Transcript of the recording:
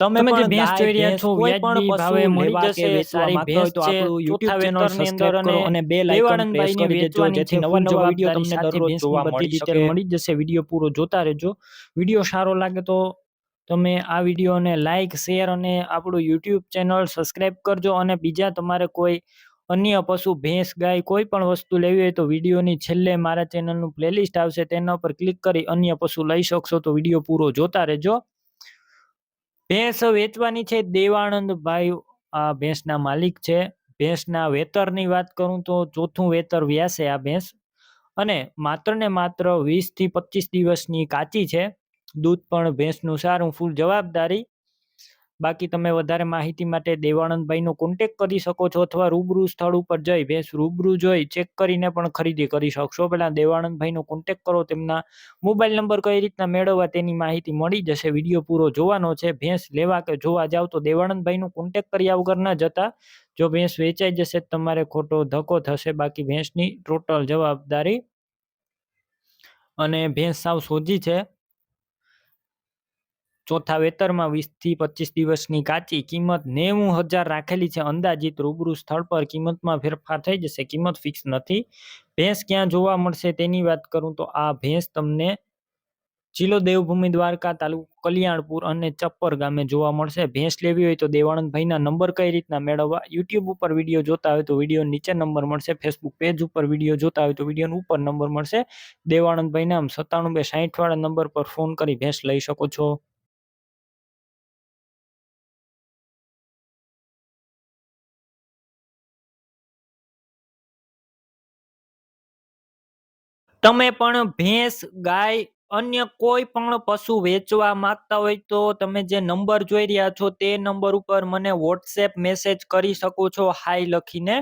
તમે તમે જે પણ ભેંસ ગાય, જોઈ રહ્યા ભેંસ છો કોઈ પણ વ્યાજબી પશુ ભાવે મળી લેવા કે જશે, વેચવા સારી માંગતા હોય ભેંસ તો છે આપણું ચોથા YouTube ચેનલ વેતરની અંદર, સબસ્ક્રાઇબ અને કરો અને બેલ આઇકન પ્રેસ દેવાનંદભાઈને કરી દેજો વેચવાની જેથી છે. નવા ફૂલ નવા વિડીયો જવાબદારી તમને સાથે દરરોજ ભેંસની જોવા બધી મળી ડિટેલ શકે. મળી જશે. વિડીયો પૂરો જોતા રહેજો. વિડીયો સારો લાગે તો તમે આ વિડીયોને લાઈક, શેર અને આપણું YouTube ચેનલ સબસ્ક્રાઇબ કરજો. અને બીજા તમારે કોઈ અન્ય પશુ, ભેંસ, ગાય કોઈ પણ વસ્તુ લેવી હોય તો વિડીયોની છેલ્લે મારા ચેનલનું પ્લેલિસ્ટ આવશે, તેના ઉપર ક્લિક કરી અન્ય પશુ લઈ શકશો. તો વિડીયો પૂરો જોતા રહેજો. ભેંસ વેચવાની છે. દેવાનંદભાઈ આ ભેંસના માલિક છે. ભેંસના વેતરની વાત કરું તો ચોથું વેતર વ્યાસે આ ભેંસ, અને માત્ર ને માત્ર 20 થી 25 દિવસની કાચી છે. દૂધ પણ ભેંસનું સારું, ફૂલ જવાબદારી. બાકી તમે વધારે માહિતી માટે દેવાનંદભાઈનો કોન્ટેક્ટ કરી શકો છો, અથવા રૂબરૂ સ્થળ ઉપર જઈ ભેંસ રૂબરૂ જોઈ ચેક કરીને પણ ખરીદી કરી શકશો. પહેલા દેવાનંદભાઈનો કોન્ટેક્ટ કરો, તેમના મોબાઈલ નંબર કઈ રીતના મેળવવા તેની માહિતી મળી જશે. વિડીયો પૂરો જોવાનો છે. ભેંસ લેવા કે જોવા જાવ તો દેવાનંદભાઈનો કોન્ટેક્ટ કર્યા વગર ન જતા. જો ભેંસ વેચાઈ જશે તમારે ખોટો ધક્કો થશે. બાકી ભેંસની ટોટલ જવાબદારી. અને ભેંસ સાવ સોજી છે. ચોથા વેતરમાં 20 થી 25 દિવસની કાચી, કિંમત 90,000 રાખેલી છે અંદાજિત. રૂબરૂ સ્થળ પર કિંમતમાં ફેરફાર થઈ જશે, કિંમત ફિક્સ નથી. ભેંસ ક્યાં જોવા મળશે તેની વાત કરું તો આ ભેંસ તમને જિલ્લો દેવભૂમિ દ્વારકા, તાલુકો કલ્યાણપુર અને ચપ્પર ગામે જોવા મળશે. ભેંસ લેવી હોય તો દેવાનંદભાઈના નંબર કઈ રીતના મેળવવા? યુટ્યુબ ઉપર વિડીયો જોતા હોય તો વિડીયો નીચે નંબર મળશે. ફેસબુક પેજ ઉપર વિડીયો જોતા હોય તો વિડીયો ઉપર નંબર મળશે. દેવાનંદભાઈ નામ 97 260 વાળા નંબર પર ફોન કરી ભેંસ લઈ શકો છો. તમે પણ ભેંસ, ગાય, અન્ય કોઈ પણ પશુ વેચવા માંગતા હોય તો તમે જે નંબર જોઈ રહ્યા છો તે નંબર ઉપર મને વોટ્સએપ મેસેજ કરી શકો છો, હાય લખીને.